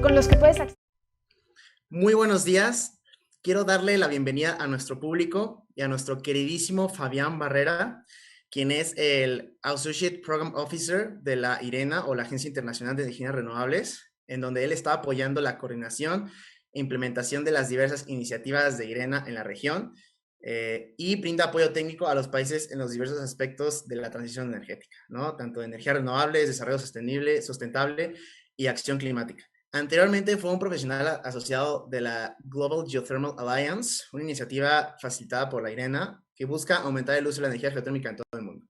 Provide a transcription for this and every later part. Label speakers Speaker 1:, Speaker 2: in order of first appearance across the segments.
Speaker 1: con los que puedes acceder.
Speaker 2: Muy buenos días. Quiero darle la bienvenida a nuestro público y a nuestro queridísimo Fabián Barrera, quien es el Associate Program Officer de la IRENA o la Agencia Internacional de Energías Renovables, en donde él está apoyando la coordinación e implementación de las diversas iniciativas de IRENA en la región y brinda apoyo técnico a los países en los diversos aspectos de la transición energética, ¿no? Tanto de energías renovables, desarrollo sostenible, sustentable y acción climática. Anteriormente fue un profesional asociado de la Global Geothermal Alliance, una iniciativa facilitada por la IRENA que busca aumentar el uso de la energía geotérmica en todo el mundo.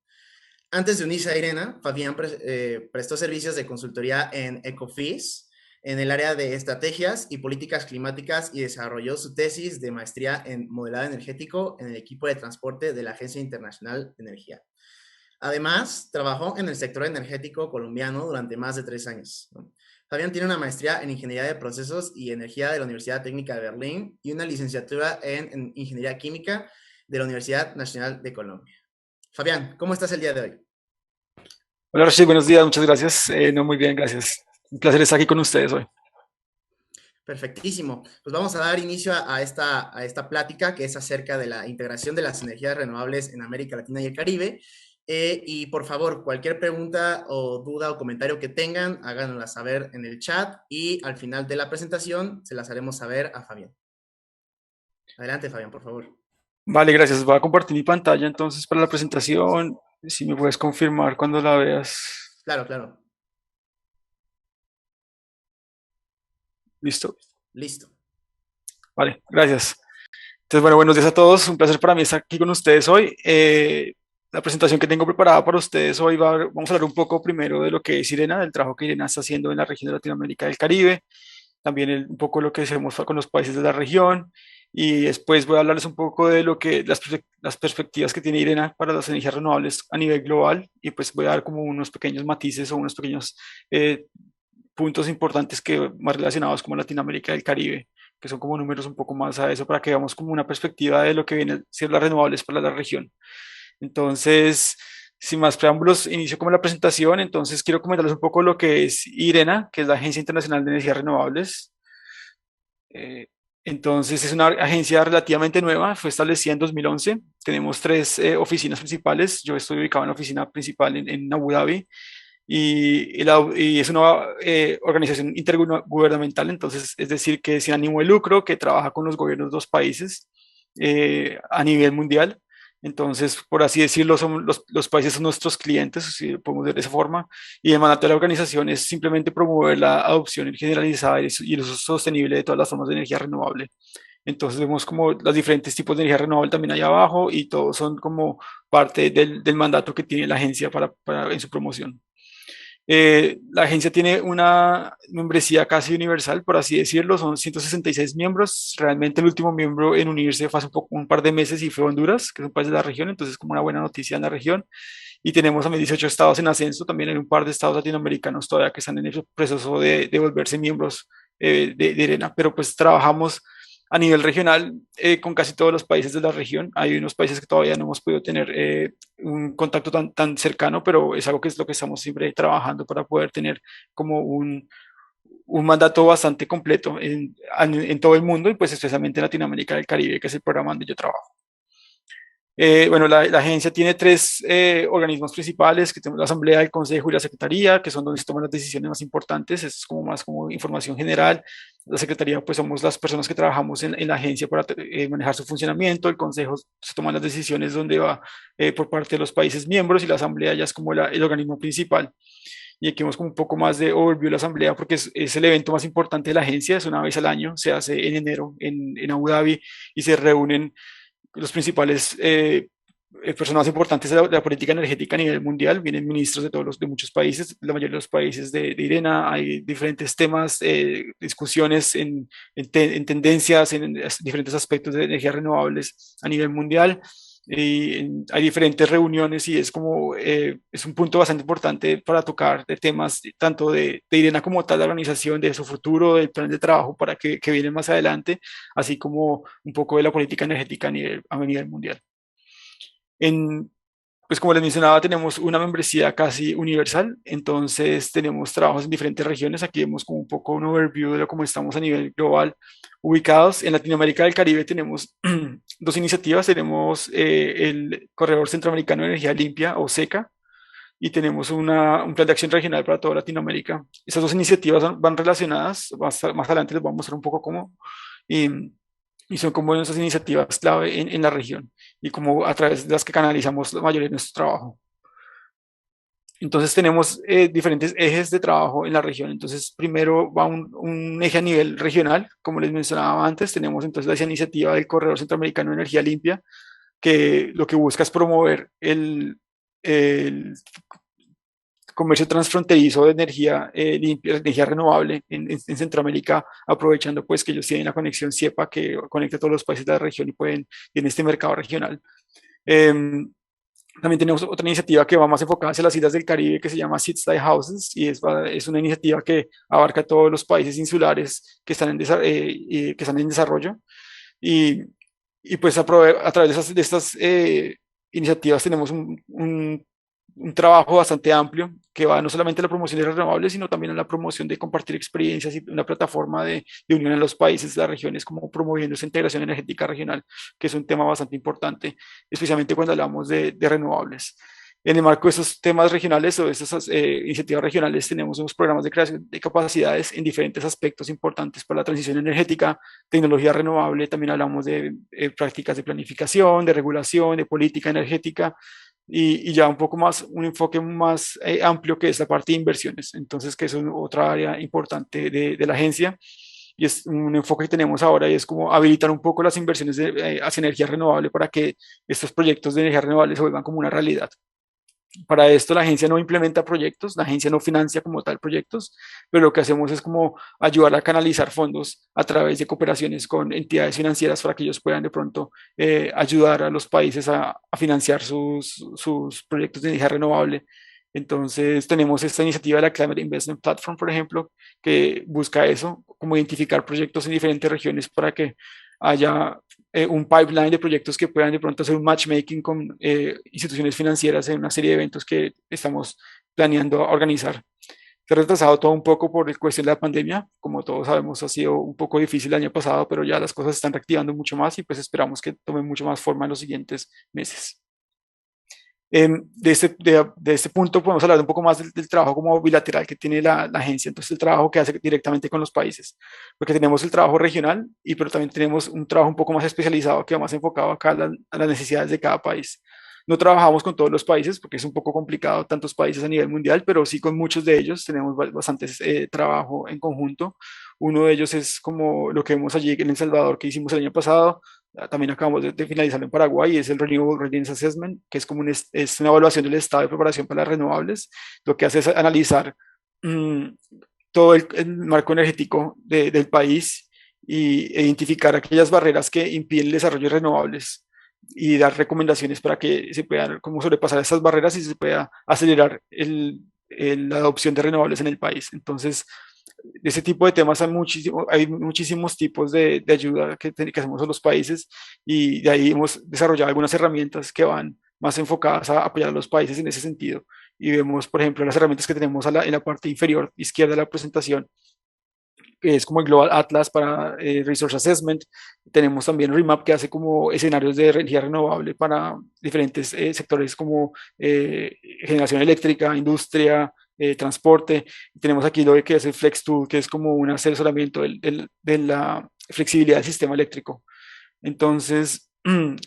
Speaker 2: Antes de unirse a IRENA, Fabián prestó servicios de consultoría en Ecofis, en el área de estrategias y políticas climáticas y desarrolló su tesis de maestría en modelado energético en el equipo de transporte de la Agencia Internacional de Energía. Además, trabajó en el sector energético colombiano durante más de 3 años, ¿no? Fabián tiene una maestría en Ingeniería de Procesos y Energía de la Universidad Técnica de Berlín y una licenciatura en Ingeniería Química de la Universidad Nacional de Colombia. Fabián, ¿cómo estás el día de hoy?
Speaker 3: Hola Rashid, buenos días, muchas gracias. No, muy bien, gracias. Un placer estar aquí con ustedes hoy.
Speaker 2: Perfectísimo. Pues vamos a dar inicio a esta plática que es acerca de la integración de las energías renovables en América Latina y el Caribe. Y por favor, cualquier pregunta o duda o comentario que tengan, háganla saber en el chat y al final de la presentación se las haremos saber a Fabián. Adelante, Fabián, por favor.
Speaker 3: Vale, gracias. Voy a compartir mi pantalla entonces para la presentación. Si me puedes confirmar cuando la veas.
Speaker 2: Claro, claro.
Speaker 3: ¿Listo?
Speaker 2: Listo.
Speaker 3: Vale, gracias. Entonces, bueno, buenos días a todos. Un placer para mí estar aquí con ustedes hoy. La presentación que tengo preparada para ustedes hoy vamos a hablar un poco primero de lo que es IRENA, del trabajo que IRENA está haciendo en la región de Latinoamérica y el Caribe, también un poco lo que hacemos con los países de la región, y después voy a hablarles un poco de lo que las perspectivas que tiene IRENA para las energías renovables a nivel global, y pues voy a dar como unos pequeños matices o unos pequeños puntos importantes que más relacionados como Latinoamérica y el Caribe, que son como números un poco más a eso para que veamos como una perspectiva de lo que viene a ser las renovables para la región. Entonces, sin más preámbulos, inicio como la presentación. Entonces, quiero comentarles un poco lo que es IRENA, que es la Agencia Internacional de Energías Renovables. Entonces, es una agencia relativamente nueva, fue establecida en 2011. Tenemos 3 oficinas principales. Yo estoy ubicado en la oficina principal en Abu Dhabi y es una organización intergubernamental, entonces es decir, que sin ánimo de lucro, que trabaja con los gobiernos de 2 países a nivel mundial. Entonces, por así decirlo, los países son nuestros clientes, si lo podemos ver de esa forma, y el mandato de la organización es simplemente promover la adopción generalizada y el uso sostenible de todas las formas de energía renovable. Entonces vemos como los diferentes tipos de energía renovable también ahí abajo y todos son como parte del mandato que tiene la agencia en su promoción. La agencia tiene una membresía casi universal, por así decirlo, son 166 miembros. Realmente el último miembro en unirse fue hace un par de meses y fue Honduras, que es un país de la región, entonces como una buena noticia en la región. Y tenemos también 18 estados en ascenso, también hay un par de estados latinoamericanos todavía que están en el proceso de volverse miembros de IRENA, pero pues trabajamos a nivel regional con casi todos los países de la región. Hay unos países que todavía no hemos podido tener un contacto tan cercano, pero es algo que es lo que estamos siempre trabajando para poder tener como un mandato bastante completo en todo el mundo y pues especialmente en Latinoamérica y el Caribe, que es el programa donde yo trabajo. Bueno, la agencia tiene 3 organismos principales, que tenemos la Asamblea, el Consejo y la Secretaría, que son donde se toman las decisiones más importantes. Es como más como información general. La Secretaría, pues somos las personas que trabajamos en la agencia para manejar su funcionamiento. El Consejo se toman las decisiones donde va por parte de los países miembros y la Asamblea ya es como el organismo principal. Y aquí vemos como un poco más de overview de la Asamblea porque es el evento más importante de la agencia, es una vez al año, se hace en enero en Abu Dhabi y se reúnen los principales personas importantes de la política energética a nivel mundial, vienen ministros de muchos países, la mayoría de los países de IRENA, hay diferentes temas, discusiones en tendencias, en diferentes aspectos de energías renovables a nivel mundial. Y hay diferentes reuniones y es un punto bastante importante para tocar de temas tanto de IRENA como tal, la organización, de su futuro, del plan de trabajo para que viene más adelante, así como un poco de la política energética a nivel mundial. En Pues como les mencionaba, tenemos una membresía casi universal, entonces tenemos trabajos en diferentes regiones. Aquí vemos como un poco un overview de cómo estamos a nivel global ubicados. En Latinoamérica del Caribe tenemos dos iniciativas. Tenemos el Corredor Centroamericano de Energía Limpia o SECA y tenemos un plan de acción regional para toda Latinoamérica. Esas dos iniciativas van relacionadas, más adelante les voy a mostrar un poco cómo. Y, y son como nuestras iniciativas clave en la región y como a través de las que canalizamos la mayoría de nuestro trabajo. Entonces tenemos diferentes ejes de trabajo en la región. Entonces primero va un eje a nivel regional, como les mencionaba antes, tenemos entonces esa iniciativa del Corredor Centroamericano de Energía Limpia, que lo que busca es promover el comercio transfronterizo de energía limpia, energía renovable en Centroamérica, aprovechando pues que ellos tienen la conexión CIEPA que conecta a todos los países de la región y pueden en este mercado regional. Eh, También tenemos otra iniciativa que va más enfocada hacia las islas del Caribe que se llama Seeds Die Houses y es una iniciativa que abarca todos los países insulares que están que están en desarrollo y, y pues a través de estas iniciativas tenemos un trabajo bastante amplio que va no solamente a la promoción de renovables, sino también a la promoción de compartir experiencias y una plataforma de unión en los países, las regiones, como promoviendo esa integración energética regional, que es un tema bastante importante, especialmente cuando hablamos de renovables. En el marco de esos temas regionales o de esas iniciativas regionales tenemos unos programas de creación de capacidades en diferentes aspectos importantes para la transición energética, tecnología renovable, también hablamos de prácticas de planificación, de regulación, de política energética, y ya un poco más, un enfoque más amplio que es la parte de inversiones. Entonces, que es otra área importante de la agencia y es un enfoque que tenemos ahora y es como habilitar un poco las inversiones hacia energía renovable para que estos proyectos de energía renovable se vuelvan como una realidad. Para esto la agencia no implementa proyectos, la agencia no financia como tal proyectos, pero lo que hacemos es como ayudar a canalizar fondos a través de cooperaciones con entidades financieras para que ellos puedan de pronto ayudar a los países a financiar sus proyectos de energía renovable. Entonces tenemos esta iniciativa de la Climate Investment Platform, por ejemplo, que busca eso, como identificar proyectos en diferentes regiones para que haya un pipeline de proyectos que puedan de pronto hacer un matchmaking con instituciones financieras en una serie de eventos que estamos planeando organizar. Se ha retrasado todo un poco por cuestión de la pandemia, como todos sabemos ha sido un poco difícil el año pasado, pero ya las cosas se están reactivando mucho más y pues esperamos que tomen mucho más forma en los siguientes meses. De este punto podemos hablar un poco más del trabajo como bilateral que tiene la agencia, entonces el trabajo que hace directamente con los países, porque tenemos el trabajo regional, pero también tenemos un trabajo un poco más especializado que va más enfocado acá a las necesidades de cada país. No trabajamos con todos los países porque es un poco complicado, tantos países a nivel mundial, pero sí con muchos de ellos tenemos bastante trabajo en conjunto. Uno de ellos es como lo que vemos allí en El Salvador que hicimos el año pasado. También acabamos de finalizarlo en Paraguay, es el Renewable Readiness Assessment, que es como es una evaluación del estado de preparación para las renovables. Lo que hace es analizar mmm, todo el marco energético del país y identificar aquellas barreras que impiden el desarrollo de renovables y dar recomendaciones para que se puedan como sobrepasar esas barreras y se pueda acelerar la adopción de renovables en el país. Entonces, de ese tipo de temas hay muchísimos tipos de ayuda que hacemos a los países y de ahí hemos desarrollado algunas herramientas que van más enfocadas a apoyar a los países en ese sentido. Y vemos, por ejemplo, las herramientas que tenemos en la parte inferior izquierda de la presentación, que es como el Global Atlas para Resource Assessment. Tenemos también Remap, que hace como escenarios de energía renovable para diferentes sectores como generación eléctrica, industria, transporte. Tenemos aquí lo que es el Flex Tool, que es como un asesoramiento de la flexibilidad del sistema eléctrico. Entonces,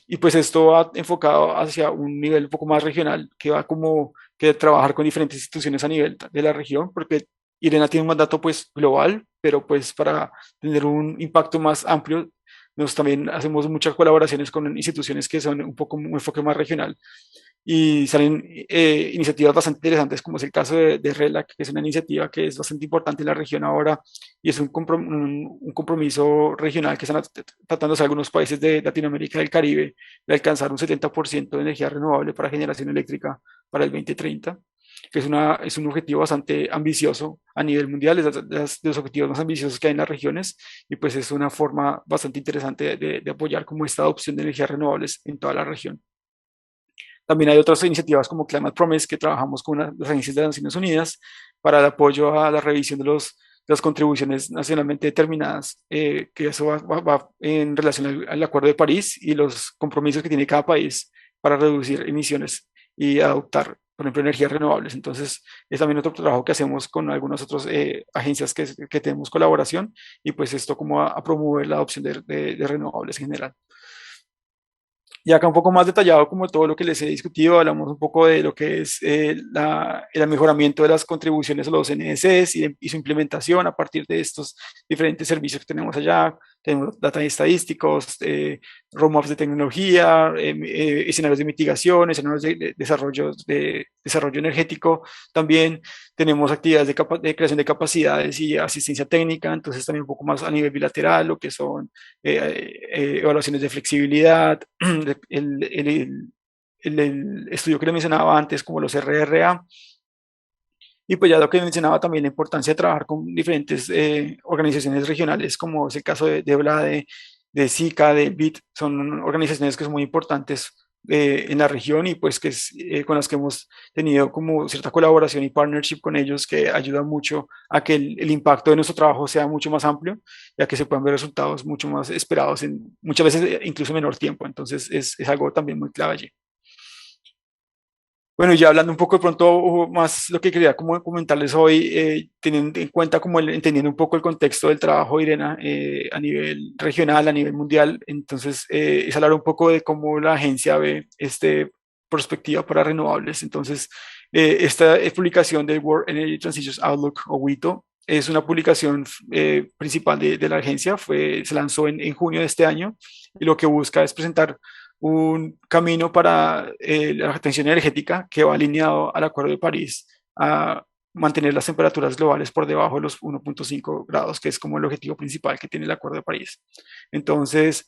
Speaker 3: y pues esto va enfocado hacia un nivel un poco más regional, que va como que trabajar con diferentes instituciones a nivel de la región, porque Irena tiene un mandato pues global, pero pues para tener un impacto más amplio, nos también hacemos muchas colaboraciones con instituciones que son un poco un enfoque más regional y salen iniciativas bastante interesantes, como es el caso de RELAC, que es una iniciativa que es bastante importante en la región ahora y es un compromiso regional que están tratando de hacer algunos países de Latinoamérica y del Caribe de alcanzar un 70% de energía renovable para generación eléctrica para el 2030, que es un objetivo bastante ambicioso a nivel mundial, es de los objetivos más ambiciosos que hay en las regiones y pues es una forma bastante interesante de apoyar como esta adopción de energías renovables en toda la región. También hay otras iniciativas como Climate Promise que trabajamos con las agencias de las Naciones Unidas para el apoyo a la revisión de las contribuciones nacionalmente determinadas, que eso va en relación al Acuerdo de París y los compromisos que tiene cada país para reducir emisiones y adoptar, por ejemplo, energías renovables. Entonces, es también otro trabajo que hacemos con algunas otras agencias que tenemos colaboración y pues esto como a promover la adopción de renovables en general. Y acá un poco más detallado, como todo lo que les he discutido, hablamos un poco de lo que es el mejoramiento de las contribuciones a los NDCs y su implementación a partir de estos diferentes servicios que tenemos allá. Tenemos data estadísticos, roadmaps de tecnología, escenarios de mitigación, escenarios de desarrollo energético. También tenemos actividades de creación de capacidades y asistencia técnica, entonces también un poco más a nivel bilateral, lo que son evaluaciones de flexibilidad, el estudio que le mencionaba antes, como los RRA, y pues ya lo que mencionaba también la importancia de trabajar con diferentes organizaciones regionales, como es el caso de OLADE, de SICA, de BIT, son organizaciones que son muy importantes en la región y pues con las que hemos tenido como cierta colaboración y partnership con ellos que ayuda mucho a que el impacto de nuestro trabajo sea mucho más amplio, ya que se puedan ver resultados mucho más esperados en muchas veces incluso menor tiempo. Entonces es algo también muy clave allí. Bueno, ya hablando un poco de pronto más lo que quería como comentarles hoy, teniendo en cuenta como entendiendo un poco el contexto del trabajo de Irena a nivel regional, a nivel mundial, entonces es hablar un poco de cómo la agencia ve este perspectiva para renovables. Entonces, esta publicación del World Energy Transitions Outlook o WITO es una publicación principal de la agencia, se lanzó en junio de este año y lo que busca es presentar un camino para la transición energética que va alineado al Acuerdo de París a mantener las temperaturas globales por debajo de los 1.5 grados, que es como el objetivo principal que tiene el Acuerdo de París. Entonces,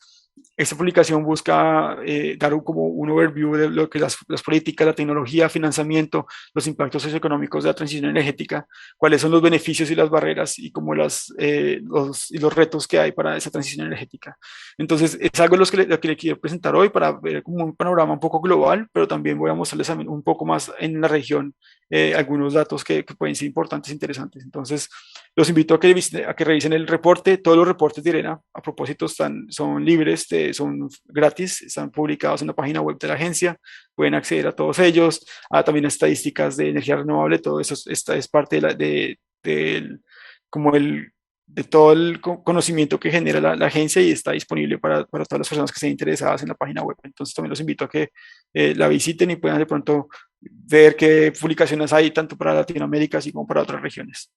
Speaker 3: esta publicación busca dar como un overview de lo que las políticas, la tecnología, financiamiento, los impactos socioeconómicos de la transición energética, cuáles son los beneficios y las barreras y como los retos que hay para esa transición energética. Entonces, es algo lo que le quiero presentar hoy para ver como un panorama un poco global, pero también voy a mostrarles un poco más en la región algunos datos que pueden ser importantes e interesantes. Entonces, los invito a que revisen el reporte. Todos los reportes de IRENA, a propósito, son libres, son gratis, están publicados en la página web de la agencia. Pueden acceder a todos ellos, también a estadísticas de energía renovable. Todo eso esta es parte como de todo el conocimiento que genera la agencia y está disponible para todas las personas que estén interesadas en la página web. Entonces también los invito a que la visiten y puedan de pronto ver qué publicaciones hay tanto para Latinoamérica así como para otras regiones.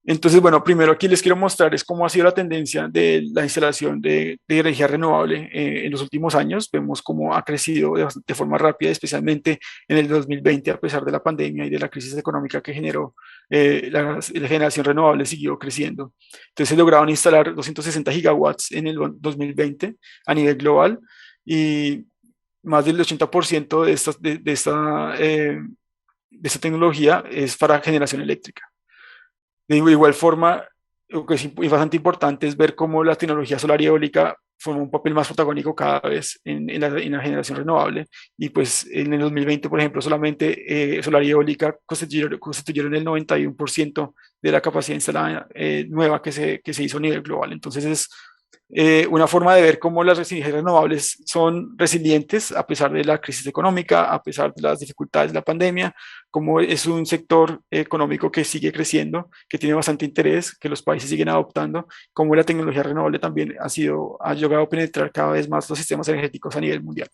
Speaker 3: Entonces, bueno, primero aquí les quiero mostrar es cómo ha sido la tendencia de la instalación de energía renovable en los últimos años. Vemos cómo ha crecido de forma rápida, especialmente en el 2020, a pesar de la pandemia y de la crisis económica que generó, la generación renovable siguió creciendo. Entonces, se lograron instalar 260 gigawatts en el 2020 a nivel global y más del 80% de esta tecnología es para generación eléctrica. De igual forma, lo que es bastante importante es ver cómo la tecnología solar y eólica forma un papel más protagónico cada vez en la generación renovable. Y pues en el 2020, por ejemplo, solamente solar y eólica constituyeron el 91% de la capacidad instalada nueva que se hizo a nivel global. Entonces es una forma de ver cómo las energías renovables son resilientes a pesar de la crisis económica, a pesar de las dificultades de la pandemia, como es un sector económico que sigue creciendo, que tiene bastante interés, que los países siguen adoptando, como la tecnología renovable también ha llegado a penetrar cada vez más los sistemas energéticos a nivel mundial.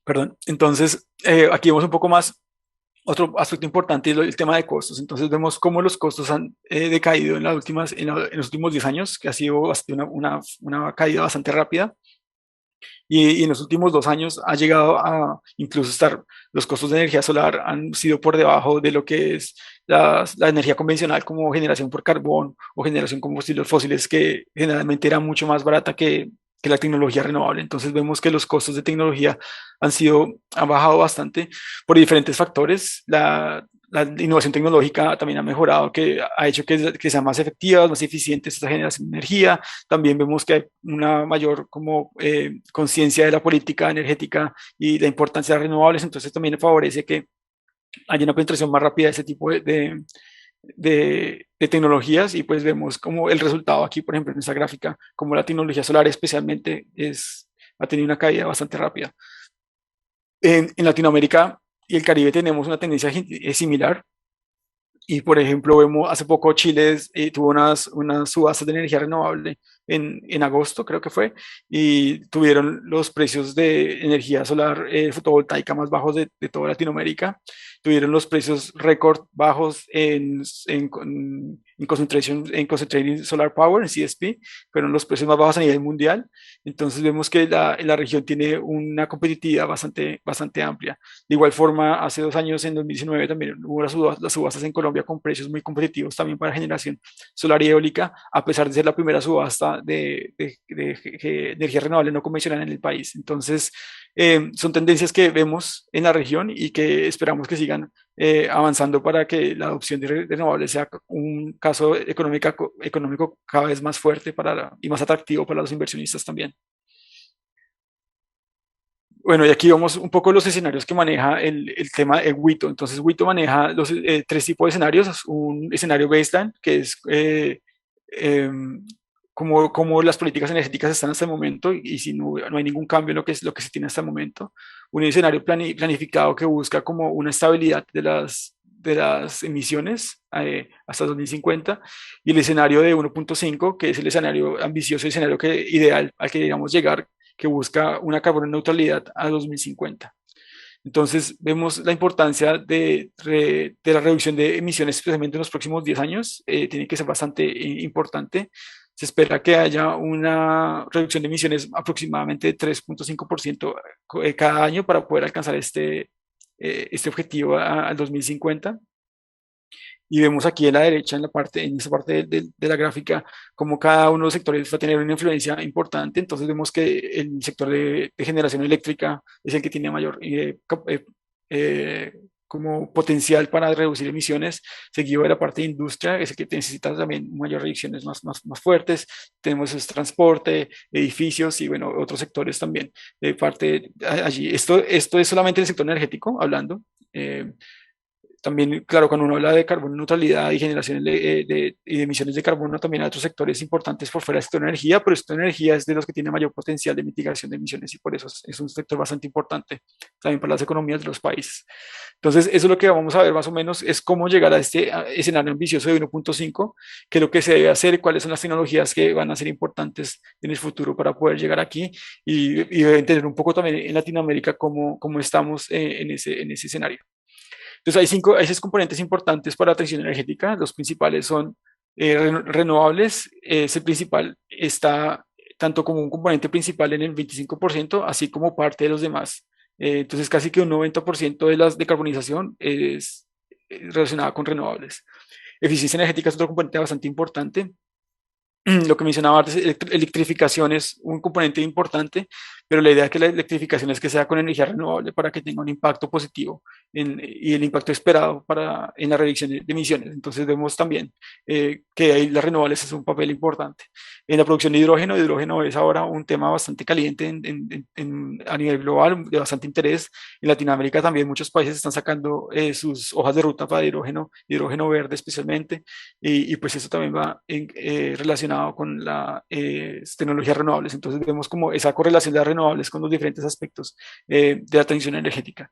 Speaker 3: Perdón. Entonces, aquí vemos un poco más. Otro aspecto importante es el tema de costos. Entonces vemos cómo los costos han decaído en los últimos 10 años, que ha sido una caída bastante rápida. Y en los últimos 2 años ha llegado a incluso estar, los costos de energía solar han sido por debajo de lo que es la energía convencional como generación por carbón o generación con combustibles fósiles, que generalmente era mucho más barata que la tecnología renovable. Entonces vemos que los costos de tecnología han bajado bastante por diferentes factores. la innovación tecnológica también ha mejorado, que ha hecho que sean más efectivas, más eficientes esta generación de energía. También vemos que hay una mayor como conciencia de la política energética y la importancia de las renovables, entonces también favorece que haya una penetración más rápida de ese tipo de tecnologías y pues vemos como el resultado aquí, por ejemplo, en esta gráfica, como la tecnología solar especialmente ha tenido una caída bastante rápida. En Latinoamérica y el Caribe tenemos una tendencia similar. Y por ejemplo, vemos hace poco Chile tuvo unas subastas de energía renovable en agosto, creo que fue, y tuvieron los precios de energía solar fotovoltaica más bajos de toda Latinoamérica. Tuvieron los precios récord bajos en Concentrated Solar Power, en CSP, fueron los precios más bajos a nivel mundial. Entonces vemos que la región tiene una competitividad bastante amplia. De igual forma, hace 2 años, en 2019, también hubo las subastas en Colombia con precios muy competitivos también para generación solar y eólica, a pesar de ser la primera subasta de energía renovable no convencional en el país. Entonces, son tendencias que vemos en la región y que esperamos que sigan avanzando para que la adopción de renovables sea un caso económico cada vez más fuerte y más atractivo para los inversionistas también. Bueno, y aquí vamos un poco los escenarios que maneja el tema de WITO. Entonces, WITO maneja los 3 tipos de escenarios. Un escenario baseline, que es como las políticas energéticas están hasta el momento y si no hay ningún cambio en lo que se tiene hasta el momento. Un escenario planificado que busca como una estabilidad de las emisiones hasta 2050 y el escenario de 1.5, que es el escenario ambicioso, el escenario ideal al que digamos llegar, que busca una carbono neutralidad a 2050. Entonces, vemos la importancia de la reducción de emisiones, especialmente en los próximos 10 años. Tiene que ser bastante importante. Se espera que haya una reducción de emisiones aproximadamente de 3.5% cada año para poder alcanzar este objetivo al 2050. Y vemos aquí a la derecha, en esa parte de la gráfica, cómo cada uno de los sectores va a tener una influencia importante. Entonces vemos que el sector de generación eléctrica es el que tiene mayor como potencial para reducir emisiones, seguido de la parte de industria, es el que necesita también mayores reducciones más fuertes. Tenemos el transporte, edificios y bueno, otros sectores también de parte allí. Esto es solamente el sector energético hablando. También, claro, cuando uno habla de carbono neutralidad y generación y de emisiones de carbono, también hay otros sectores importantes por fuera del sector de energía, pero el sector de energía es de los que tiene mayor potencial de mitigación de emisiones y por eso es un sector bastante importante también para las economías de los países. Entonces, eso es lo que vamos a ver más o menos, es cómo llegar a este escenario ambicioso de 1.5, qué es lo que se debe hacer, cuáles son las tecnologías que van a ser importantes en el futuro para poder llegar aquí y entender un poco también en Latinoamérica cómo estamos en ese escenario. Entonces hay 6 componentes importantes para la transición energética. Los principales son renovables. Ese principal está tanto como un componente principal en el 25%, así como parte de los demás. Entonces casi que un 90% de la decarbonización es relacionada con renovables. Eficiencia energética es otro componente bastante importante. Lo que mencionaba antes, electrificación es un componente importante, pero la idea es que la electrificación es que sea con energía renovable para que tenga un impacto positivo y el impacto esperado en la reducción de emisiones. Entonces vemos también que ahí las renovables es un papel importante. En la producción de hidrógeno es ahora un tema bastante caliente a nivel global, de bastante interés. En Latinoamérica también muchos países están sacando sus hojas de ruta para hidrógeno verde especialmente, y pues eso también va relacionado con las tecnologías renovables. Entonces vemos como esa correlación de las renovables con los diferentes aspectos de la transición energética.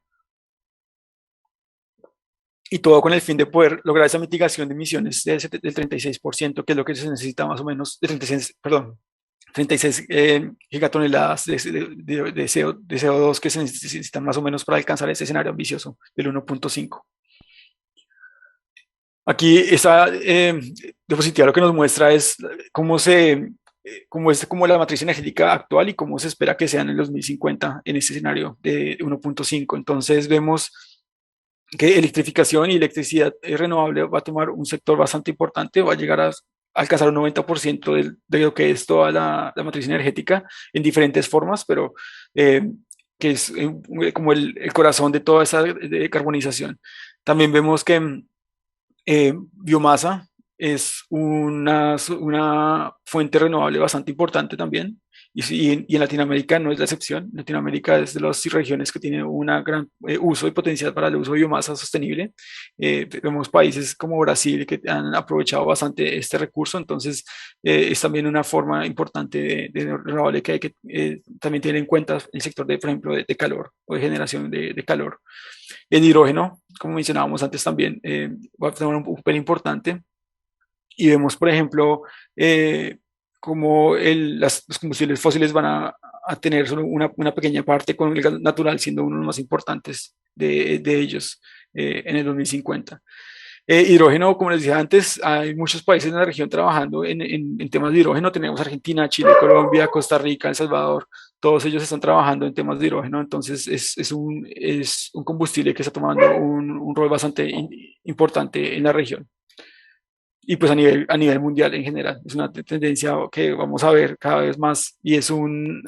Speaker 3: Y todo con el fin de poder lograr esa mitigación de emisiones del 36%, que es lo que se necesita más o menos, de 36, perdón, 36 gigatoneladas de CO2 que se necesitan más o menos para alcanzar ese escenario ambicioso del 1.5. Aquí esta diapositiva lo que nos muestra es cómo la matriz energética actual y cómo se espera que sea en el 2050 en este escenario de 1.5. Entonces vemos que electrificación y electricidad renovable va a tomar un sector bastante importante, va a llegar a alcanzar un 90% de lo que es toda la matriz energética en diferentes formas, pero que es como el corazón de toda esa decarbonización. También vemos que biomasa es una fuente renovable bastante importante también. Y en Latinoamérica no es la excepción. Latinoamérica es de las regiones que tiene un gran uso y potencial para el uso de biomasa sostenible. Vemos países como Brasil que han aprovechado bastante este recurso, entonces es también una forma importante de renovable que hay que también tener en cuenta el sector de, por ejemplo, de calor o de generación de calor. El hidrógeno, como mencionábamos antes también, va a tener un papel importante y vemos, por ejemplo, cómo los combustibles fósiles van a tener solo una pequeña parte con el gas natural siendo uno de los más importantes de ellos en el 2050. Hidrógeno, como les dije antes, hay muchos países en la región trabajando en temas de hidrógeno. Tenemos Argentina, Chile, Colombia, Costa Rica, El Salvador. Todos ellos están trabajando en temas de hidrógeno. Entonces, es un combustible que está tomando un rol bastante importante en la región. Y pues a nivel mundial en general. Es una tendencia que vamos a ver cada vez más y es un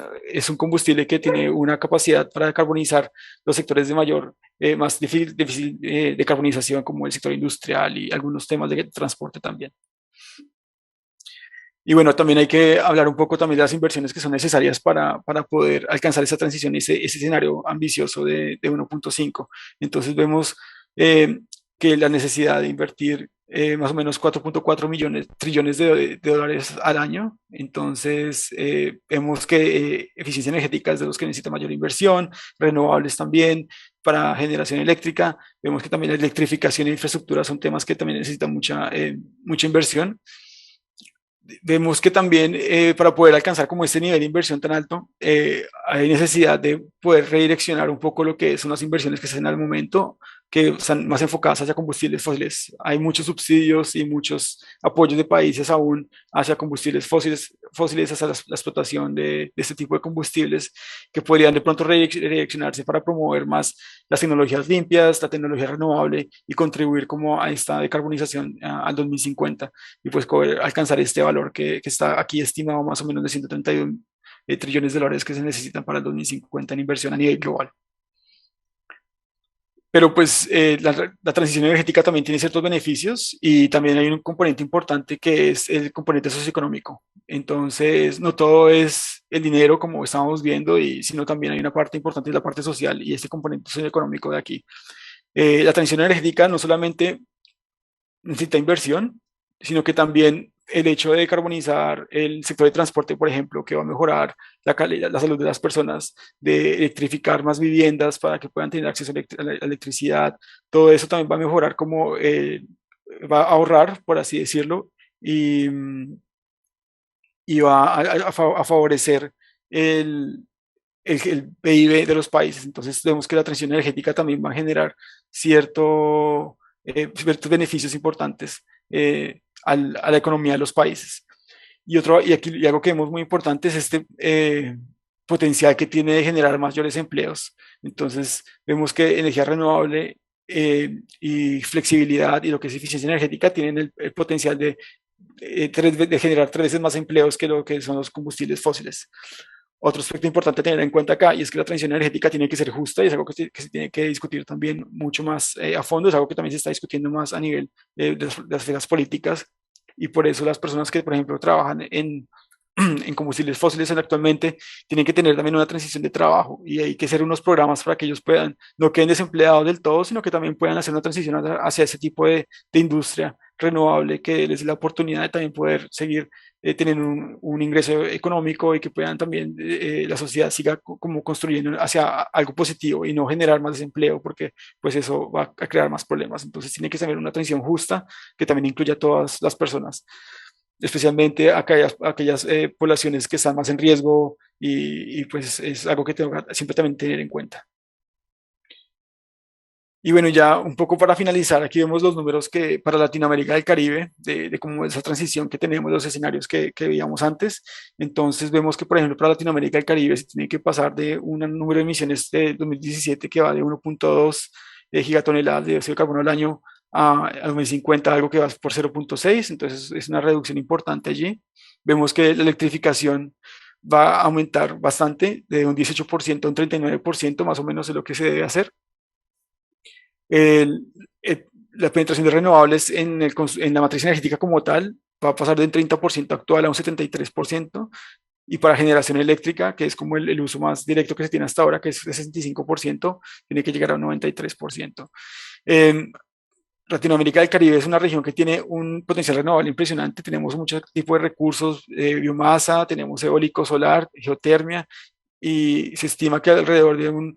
Speaker 3: combustible que tiene una capacidad para decarbonizar los sectores de mayor, más difícil decarbonización como el sector industrial y algunos temas de transporte también. Y bueno, también hay que hablar un poco también de las inversiones que son necesarias para poder alcanzar esa transición, ese escenario ambicioso de 1.5. Entonces vemos que la necesidad de invertir más o menos 4.4 trillones de dólares al año. Entonces vemos que eficiencia energética es de los que necesita mayor inversión, renovables también, para generación eléctrica. Vemos que también la electrificación e infraestructura son temas que también necesitan mucha inversión. Vemos que también para poder alcanzar como este nivel de inversión tan alto, hay necesidad de poder redireccionar un poco lo que son las inversiones que se hacen al momento, que están más enfocadas hacia combustibles fósiles. Hay muchos subsidios y muchos apoyos de países aún hacia combustibles fósiles hacia la explotación de este tipo de combustibles que podrían de pronto redireccionarse para promover más las tecnologías limpias, la tecnología renovable y contribuir como a esta decarbonización al 2050 y pues poder alcanzar este valor que está aquí estimado más o menos de 131 trillones de dólares que se necesitan para el 2050 en inversión a nivel global. Pero pues la transición energética también tiene ciertos beneficios y también hay un componente importante que es el componente socioeconómico. Entonces, no todo es el dinero como estábamos viendo, sino también hay una parte importante de la parte social y este componente socioeconómico de aquí. La transición energética no solamente necesita inversión, sino que también el hecho de decarbonizar el sector de transporte, por ejemplo, que va a mejorar la calidad, la salud de las personas, de electrificar más viviendas para que puedan tener acceso a la electricidad, todo eso también va a mejorar como va a ahorrar, por así decirlo, y, y va a favorecer el, el PIB de los países. Entonces vemos que la transición energética también va a generar ciertos beneficios importantes a la economía de los países. Y algo que vemos muy importante es este potencial que tiene de generar mayores empleos. Entonces vemos que energía renovable y flexibilidad y lo que es eficiencia energética tienen el potencial de generar 3 veces más empleos que lo que son los combustibles fósiles. Otro aspecto importante a tener en cuenta acá y es que la transición energética tiene que ser justa y es algo que se tiene que discutir también mucho más a fondo, es algo que también se está discutiendo más a nivel de las esferas políticas y por eso las personas que, por ejemplo, trabajan en combustibles fósiles actualmente tienen que tener también una transición de trabajo y hay que hacer unos programas para que ellos puedan, no queden desempleados del todo, sino que también puedan hacer una transición hacia ese tipo de industria renovable que les dé la oportunidad de también poder seguir teniendo un ingreso económico y que puedan también la sociedad siga como construyendo hacia algo positivo y no generar más desempleo porque pues eso va a crear más problemas. Entonces tiene que ser una transición justa que también incluya a todas las personas, especialmente aquellas poblaciones que están más en riesgo pues es algo que tengo que siempre también tener en cuenta. Y bueno, ya un poco para finalizar, aquí vemos los números que para Latinoamérica y el Caribe, de cómo esa transición que tenemos, los escenarios que veíamos antes. Entonces vemos que, por ejemplo, para Latinoamérica y el Caribe se tiene que pasar de un número de emisiones de 2017 que va de 1.2 gigatoneladas de dióxido de carbono al año a 2050, algo que va por 0.6, entonces es una reducción importante allí. Vemos que la electrificación va a aumentar bastante, de un 18% a un 39%, más o menos es lo que se debe hacer. El- la penetración de renovables en la matriz energética como tal va a pasar del 30% actual a un 73%, y para generación eléctrica, que es como el uso más directo que se tiene hasta ahora, que es de 65%, tiene que llegar a un 93%. En Latinoamérica del Caribe es una región que tiene un potencial renovable impresionante. Tenemos muchos tipos de recursos, biomasa, tenemos eólico, solar, geotermia, y se estima que alrededor de un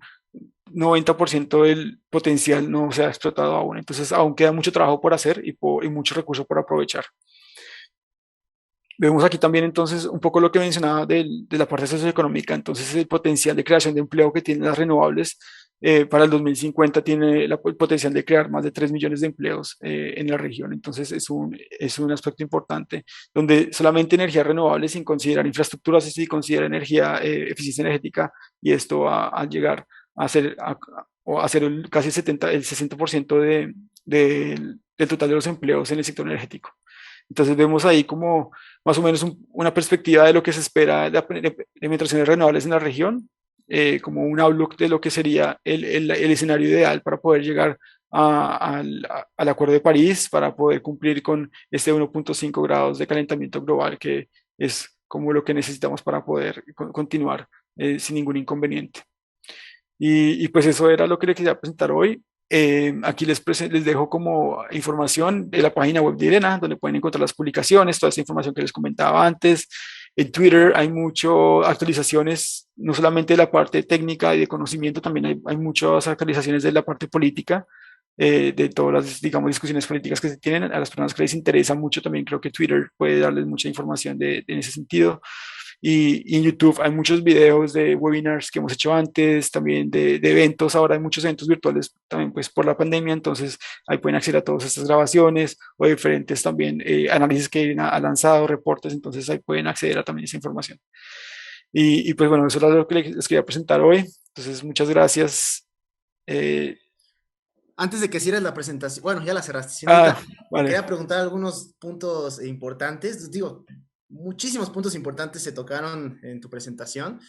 Speaker 3: 90% del potencial no se ha explotado aún. Entonces, aún queda mucho trabajo por hacer y mucho recurso por aprovechar. Vemos aquí también entonces un poco lo que mencionaba de la parte socioeconómica. Entonces el potencial de creación de empleo que tienen las renovables para el 2050 tiene el potencial de crear más de 3 millones de empleos en la región. Entonces es un aspecto importante donde solamente energía renovable sin considerar infraestructuras y sin considerar energía, eficiencia energética, y esto va a llegar a ser, o a ser casi el 60% del total de los empleos en el sector energético. Entonces vemos ahí como más o menos una perspectiva de lo que se espera de la implementación de renovables en la región, como un outlook de lo que sería el escenario ideal para poder llegar al Acuerdo de París, para poder cumplir con este 1.5 grados de calentamiento global, que es como lo que necesitamos para poder continuar sin ningún inconveniente. Y pues eso era lo que les quería presentar hoy. Aquí les dejo como información de la página web de Irena, donde pueden encontrar las publicaciones, toda esa información que les comentaba antes. En Twitter hay muchas actualizaciones, no solamente de la parte técnica y de conocimiento, también hay muchas actualizaciones de la parte política, de todas las, digamos, discusiones políticas que se tienen. A las personas que les interesa mucho, también creo que Twitter puede darles mucha información en ese sentido. Y en YouTube hay muchos videos de webinars que hemos hecho antes, también de eventos. Ahora hay muchos eventos virtuales también pues por la pandemia, entonces ahí pueden acceder a todas estas grabaciones o diferentes también análisis que IRENA ha lanzado, reportes, entonces ahí pueden acceder a también esa información. Y pues bueno, eso es lo que les quería presentar hoy. Entonces muchas gracias. Eh,
Speaker 2: Antes de que cierres la presentación, bueno, ya la cerraste, si no,
Speaker 3: ah,
Speaker 2: ahorita te
Speaker 3: vale.
Speaker 2: quería preguntar algunos puntos importantes. Digo, muchísimos puntos importantes se tocaron en tu presentación,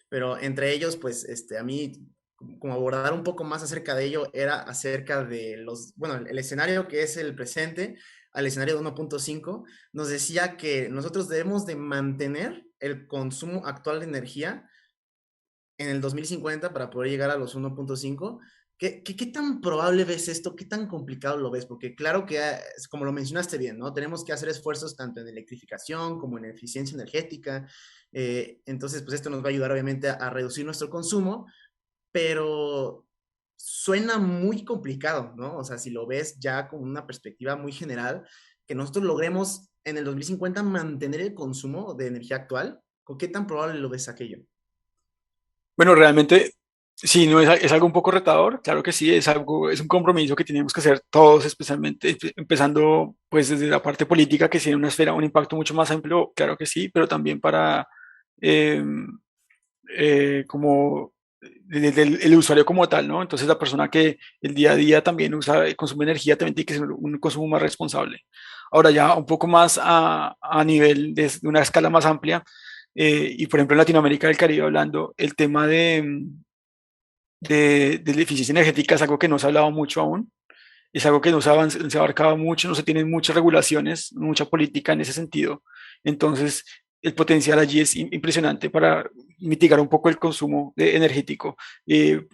Speaker 2: pero entre ellos, pues, a mí, como abordar un poco más acerca de ello, era acerca de bueno, el escenario que es el presente al escenario de 1.5. Nos decía que nosotros debemos de mantener el consumo actual de energía en el 2050 para poder llegar a los 1.5. ¿Qué tan probable ves esto? ¿Qué tan complicado lo ves? Porque claro que, como lo mencionaste bien, ¿no? Tenemos que hacer esfuerzos tanto en electrificación como en eficiencia energética. Entonces, pues esto nos va a ayudar obviamente a reducir nuestro consumo, pero suena muy complicado, ¿no? O sea, si lo ves ya con una perspectiva muy general, que nosotros logremos en el 2050 mantener el consumo de energía actual, ¿con qué tan probable lo ves aquello?
Speaker 3: Bueno, realmente, sí, no es algo un poco retador, claro que sí, es un compromiso que tenemos que hacer todos, especialmente empezando pues desde la parte política, que tiene una esfera, un impacto mucho más amplio, claro que sí, pero también para eh, como el usuario como tal, ¿no? Entonces la persona que el día a día también consume energía, también tiene que ser un consumo más responsable. Ahora ya un poco más a nivel de una escala más amplia, y por ejemplo en Latinoamérica del Caribe hablando, el tema de la eficiencia energética es algo que no se ha hablado mucho aún, es algo que no se abarcaba mucho, no se tienen muchas regulaciones, mucha política en ese sentido. Entonces, el potencial allí es impresionante para mitigar un poco el consumo energético. En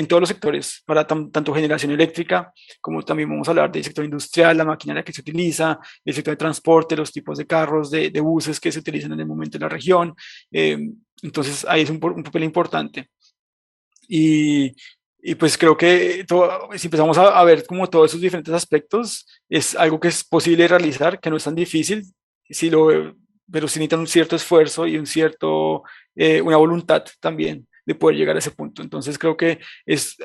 Speaker 3: todos los sectores, para tanto generación eléctrica, como también vamos a hablar del sector industrial, la maquinaria que se utiliza, el sector de transporte, los tipos de carros, de buses que se utilizan en el momento en la región. Eh, entonces, ahí es un papel importante. Y, y pues creo que si empezamos a ver como todos esos diferentes aspectos, es algo que es posible realizar, que no es tan difícil, si lo, pero sí necesitan un cierto esfuerzo y una voluntad también de poder llegar a ese punto. Entonces creo que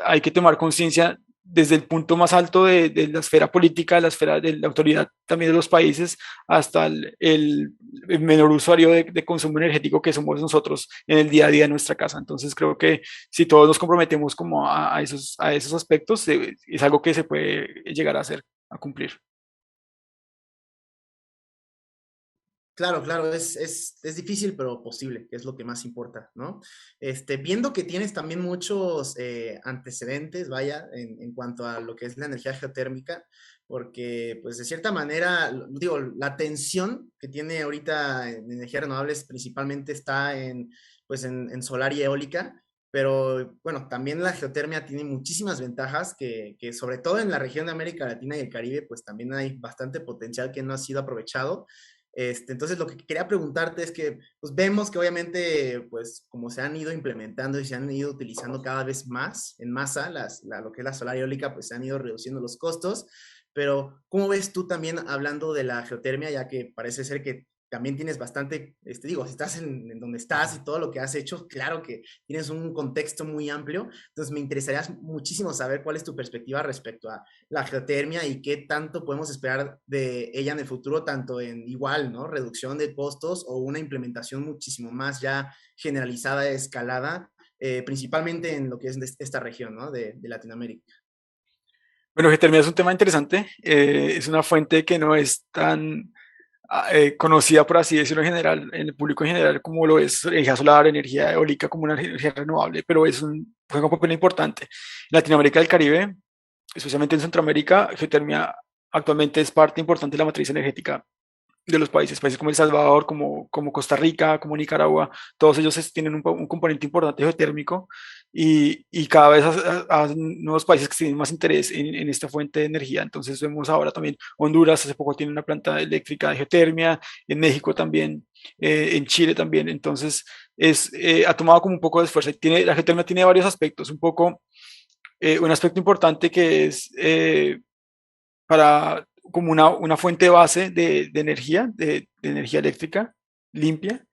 Speaker 3: hay que tomar conciencia desde el punto más alto de la esfera política, de la esfera de la autoridad también de los países, hasta el menor usuario de consumo energético que somos nosotros en el día a día de nuestra casa. Entonces creo que si todos nos comprometemos como a esos aspectos, es algo que se puede llegar a hacer, a cumplir.
Speaker 2: Claro, claro, es difícil, pero posible, que es lo que más importa, ¿no? Viendo que tienes también muchos antecedentes, vaya, en cuanto a lo que es la energía geotérmica, porque, pues, de cierta manera, digo, la tensión que tiene ahorita en energías renovables principalmente está pues, en solar y eólica, pero, bueno, también la geotermia tiene muchísimas ventajas que sobre todo en la región de América Latina y el Caribe, pues, también hay bastante potencial que no ha sido aprovechado. Entonces, lo que quería preguntarte es que pues, vemos que obviamente, pues como se han ido implementando y se han ido utilizando cada vez más en masa lo que es la solar y eólica, pues se han ido reduciendo los costos, pero ¿cómo ves tú también hablando de la geotermia, ya que parece ser que también tienes bastante, digo, si estás en donde estás y todo lo que has hecho, claro que tienes un contexto muy amplio, entonces me interesaría muchísimo saber cuál es tu perspectiva respecto a la geotermia y qué tanto podemos esperar de ella en el futuro, tanto en igual, ¿no? Reducción de costos o una implementación muchísimo más ya generalizada, escalada, principalmente en lo que es esta región, ¿no? De Latinoamérica.
Speaker 3: Bueno, geotermia es un tema interesante, es una fuente que no es tan conocida, por así decirlo, en general, en el público en general, como lo es energía solar, energía eólica, como una energía renovable, pero juega un papel importante. En Latinoamérica y el Caribe, especialmente en Centroamérica, geotermia actualmente es parte importante de la matriz energética de los países como El Salvador, como Costa Rica, como Nicaragua, todos ellos tienen un componente importante geotérmico y cada vez hay nuevos países que tienen más interés en esta fuente de energía. Entonces vemos ahora también Honduras, hace poco tiene una planta eléctrica de geotermia, en México también, en Chile también. Entonces ha tomado como un poco de esfuerzo. La geotermia tiene varios aspectos, un aspecto importante que es para como una fuente base de energía, de energía eléctrica limpia,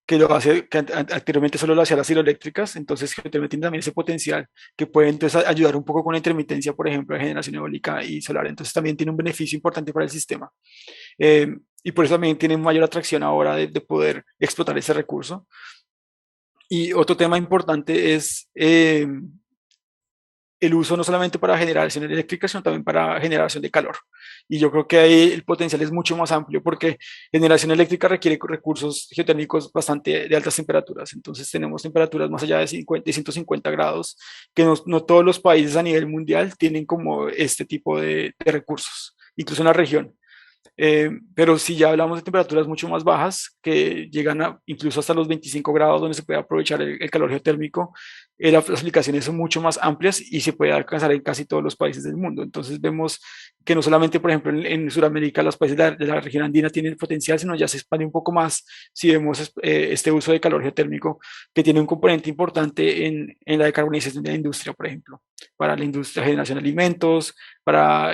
Speaker 3: que lo hace, que anteriormente solo lo hacían las hidroeléctricas, entonces geotermia tiene también ese potencial que puede entonces ayudar un poco con la intermitencia, por ejemplo, de generación eólica y solar, entonces también tiene un beneficio importante para el sistema. Eh, y por eso también tiene mayor atracción ahora de poder explotar ese recurso. Y otro tema importante es el uso no solamente para generación eléctrica, sino también para generación de calor. Y yo creo que ahí el potencial es mucho más amplio porque generación eléctrica requiere recursos geotérmicos bastante de altas temperaturas. Entonces tenemos temperaturas más allá de 50 y 150 grados, que no todos los países a nivel mundial tienen como este tipo de recursos, incluso en la región. Pero si ya hablamos de temperaturas mucho más bajas, que llegan incluso hasta los 25 grados, donde se puede aprovechar el calor geotérmico, las aplicaciones son mucho más amplias y se puede alcanzar en casi todos los países del mundo. Entonces vemos que no solamente, por ejemplo, en Sudamérica los países de la región andina tienen potencial, sino ya se expande un poco más si vemos este uso de calor geotérmico, que tiene un componente importante en la decarbonización de la industria, por ejemplo, para la industria de generación de alimentos, para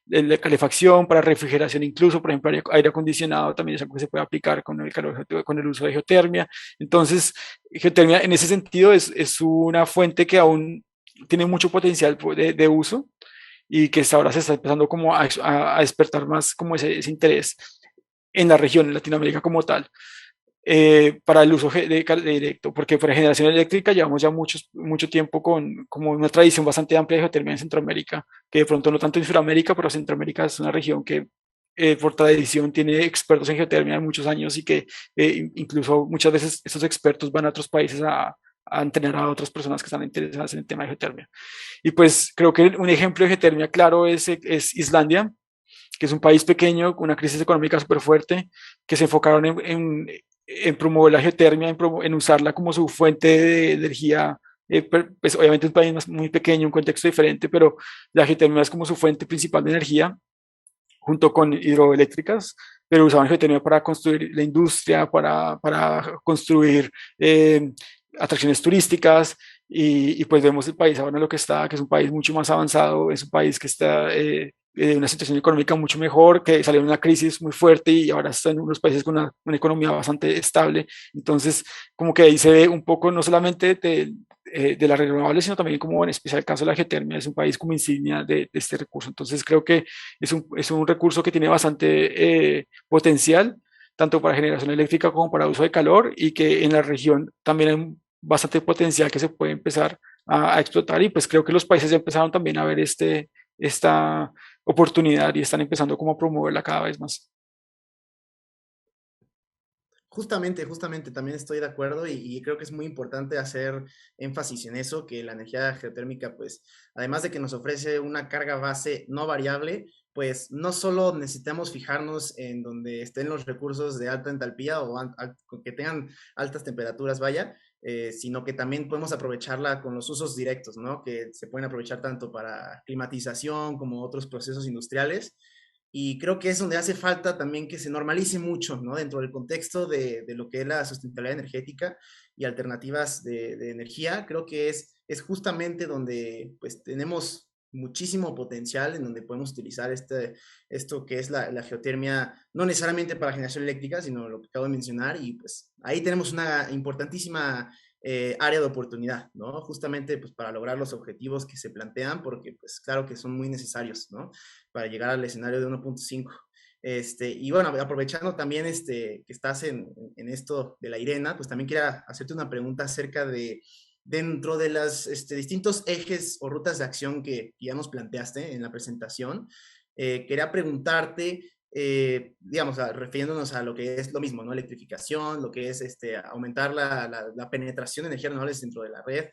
Speaker 3: la calefacción, para refrigeración incluso, por ejemplo, aire acondicionado también es algo que se puede aplicar con el calor, con el uso de geotermia. Entonces, geotermia en ese sentido es una fuente que aún tiene mucho potencial de uso y que hasta ahora se está empezando como a despertar más como ese interés en la región, en Latinoamérica como tal. Para el uso directo, porque por generación eléctrica llevamos ya mucho tiempo con como una tradición bastante amplia de geotermia en Centroamérica, que de pronto no tanto en Sudamérica, pero Centroamérica es una región que por tradición tiene expertos en geotermia de muchos años y que incluso muchas veces esos expertos van a otros países a entrenar a otras personas que están interesadas en el tema de geotermia. Y pues creo que un ejemplo de geotermia claro es Islandia, que es un país pequeño, con una crisis económica súper fuerte, que se enfocaron en promover la geotermia, en usarla como su fuente de energía. Pues obviamente es un país muy pequeño, un contexto diferente, pero la geotermia es como su fuente principal de energía, junto con hidroeléctricas, pero usaban geotermia para construir la industria, para construir atracciones turísticas, pues vemos el país ahora en lo que está, que es un país mucho más avanzado, es un país que está en una situación económica mucho mejor, que salió de una crisis muy fuerte y ahora está en unos países con una economía bastante estable. Entonces, como que ahí se ve un poco no solamente de las renovables, sino también como en especial el caso de la geotermia, es un país como insignia de este recurso. Entonces, creo que es un recurso que tiene bastante potencial, tanto para generación eléctrica como para uso de calor, y que en la región también hay bastante potencial que se puede empezar a explotar. Y pues creo que los países ya empezaron también a ver esta oportunidad y están empezando como a promoverla cada vez más.
Speaker 2: Justamente, también estoy de acuerdo y creo que es muy importante hacer énfasis en eso, que la energía geotérmica, pues, además de que nos ofrece una carga base no variable, pues no solo necesitamos fijarnos en donde estén los recursos de alta entalpía o que tengan altas temperaturas, vaya, sino que también podemos aprovecharla con los usos directos, ¿no? Que se pueden aprovechar tanto para climatización como otros procesos industriales. Y creo que es donde hace falta también que se normalice mucho, ¿no? Dentro del contexto de lo que es la sustentabilidad energética y alternativas de energía, creo que es justamente donde pues tenemos muchísimo potencial, en donde podemos utilizar esto que es la geotermia, no necesariamente para generación eléctrica, sino lo que acabo de mencionar, y pues ahí tenemos una importantísima área de oportunidad, ¿no? Justamente pues para lograr los objetivos que se plantean, porque pues claro que son muy necesarios, ¿no? Para llegar al escenario de 1.5. Y bueno, aprovechando también que estás en esto de la IRENA, pues también quiero hacerte una pregunta acerca de, dentro de los distintos ejes o rutas de acción que ya nos planteaste en la presentación, quería preguntarte, digamos, refiriéndonos a lo que es lo mismo, ¿no? Electrificación, lo que es aumentar la penetración de energías renovables dentro de la red,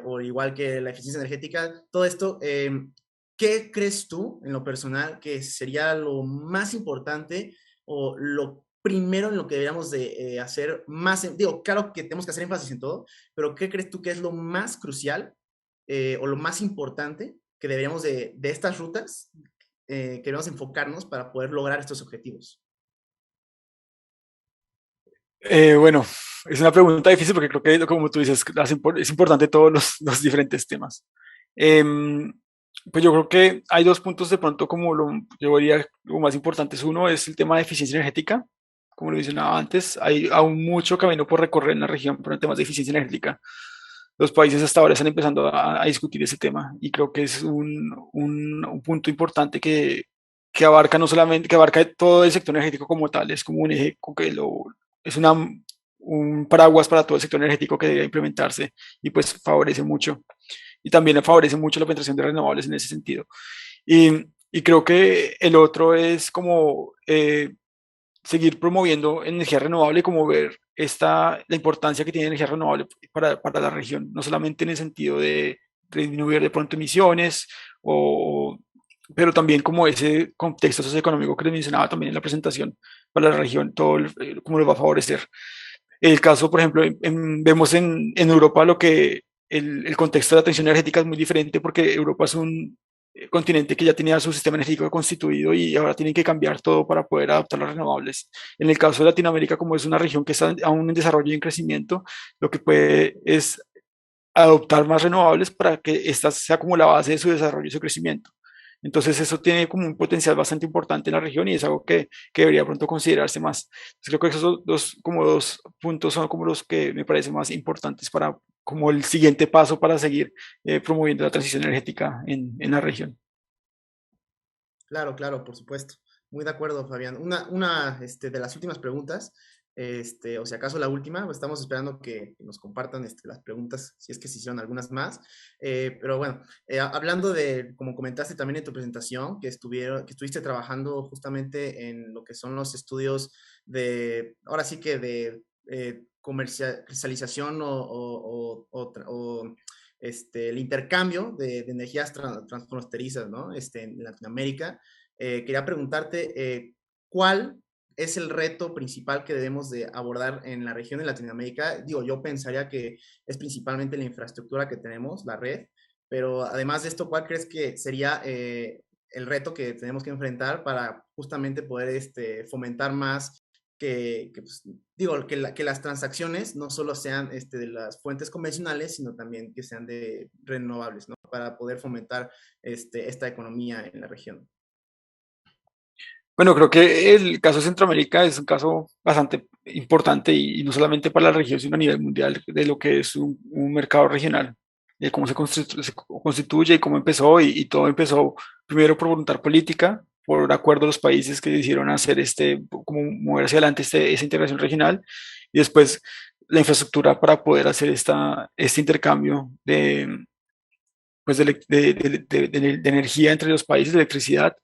Speaker 2: o igual que la eficiencia energética, todo esto, ¿qué crees tú, en lo personal, que sería lo más importante o lo primero en lo que deberíamos de hacer más? Digo, claro que tenemos que hacer énfasis en todo, pero ¿qué crees tú que es lo más crucial o lo más importante que deberíamos de estas rutas, que debemos enfocarnos para poder lograr estos objetivos?
Speaker 3: Bueno, es una pregunta difícil porque creo que, como tú dices, es importante todos los diferentes temas. Em, pues yo creo que hay dos puntos de pronto como yo diría lo más importante. Uno es el tema de eficiencia energética. Como lo mencionaba antes, hay aún mucho camino por recorrer en la región por temas de eficiencia energética. Los países hasta ahora están empezando a discutir ese tema y creo que es un punto importante que abarca no solamente, que abarca todo el sector energético como tal, es como un eje que es un paraguas para todo el sector energético que debe implementarse y pues favorece mucho. Y también favorece mucho la penetración de renovables en ese sentido. Y creo que el otro es como seguir promoviendo energía renovable, como ver la importancia que tiene energía renovable para la región, no solamente en el sentido de disminuir de pronto emisiones, pero también como ese contexto socioeconómico que les mencionaba también en la presentación para la región, cómo les va a favorecer. El caso, por ejemplo, vemos en Europa lo que el contexto de la transición energética es muy diferente porque Europa es un continente que ya tenía su sistema energético constituido y ahora tienen que cambiar todo para poder adaptar las renovables. En el caso de Latinoamérica, como es una región que está aún en desarrollo y en crecimiento, lo que puede es adoptar más renovables para que esta sea como la base de su desarrollo y su crecimiento. Entonces eso tiene como un potencial bastante importante en la región y es algo que debería pronto considerarse más. Entonces, creo que esos como dos puntos son como los que me parecen más importantes para como el siguiente paso para seguir promoviendo la transición energética en la región.
Speaker 2: Claro, claro, por supuesto. Muy de acuerdo, Fabián. De las últimas preguntas, o si acaso la última, pues estamos esperando que nos compartan las preguntas, si es que se hicieron algunas más. Pero bueno, hablando de, como comentaste también en tu presentación, que estuviste trabajando justamente en lo que son los estudios ahora sí que de comercialización el intercambio de energías transfronterizas, ¿no? En Latinoamérica. Quería preguntarte, ¿cuál es el reto principal que debemos de abordar en la región de Latinoamérica? Digo, yo pensaría que es principalmente la infraestructura que tenemos, la red, pero además de esto, ¿cuál crees que sería el reto que tenemos que enfrentar para justamente poder fomentar más pues, digo, que las transacciones no solo sean de las fuentes convencionales, sino también que sean de renovables, ¿no? Para poder fomentar esta economía en la región.
Speaker 3: Bueno, creo que el caso de Centroamérica es un caso bastante importante y no solamente para la región, sino a nivel mundial de lo que es un mercado regional, de cómo se constituye y cómo empezó y todo empezó primero por voluntad política, por acuerdo de los países que decidieron hacer como mover hacia adelante esa integración regional y después la infraestructura para poder hacer este intercambio pues de energía entre los países, de electricidad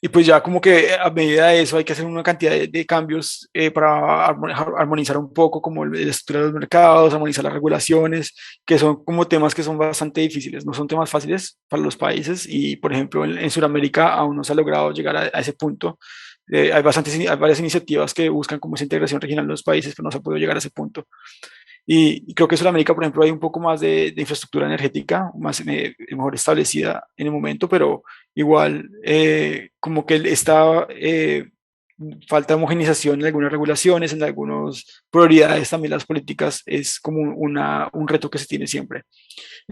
Speaker 3: Y pues ya como que a medida de eso hay que hacer una cantidad de cambios para armonizar un poco como la estructura de los mercados, armonizar las regulaciones, que son como temas que son bastante difíciles, no son temas fáciles para los países y por ejemplo en Sudamérica aún no se ha logrado llegar a ese punto. Hay varias iniciativas que buscan como esa integración regional en los países, pero no se ha podido llegar a ese punto. Y creo que en Sudamérica, por ejemplo, hay un poco más de infraestructura energética, más mejor establecida en el momento, pero igual como que está falta de homogenización en algunas regulaciones, en algunas prioridades también las políticas, es como un reto que se tiene siempre.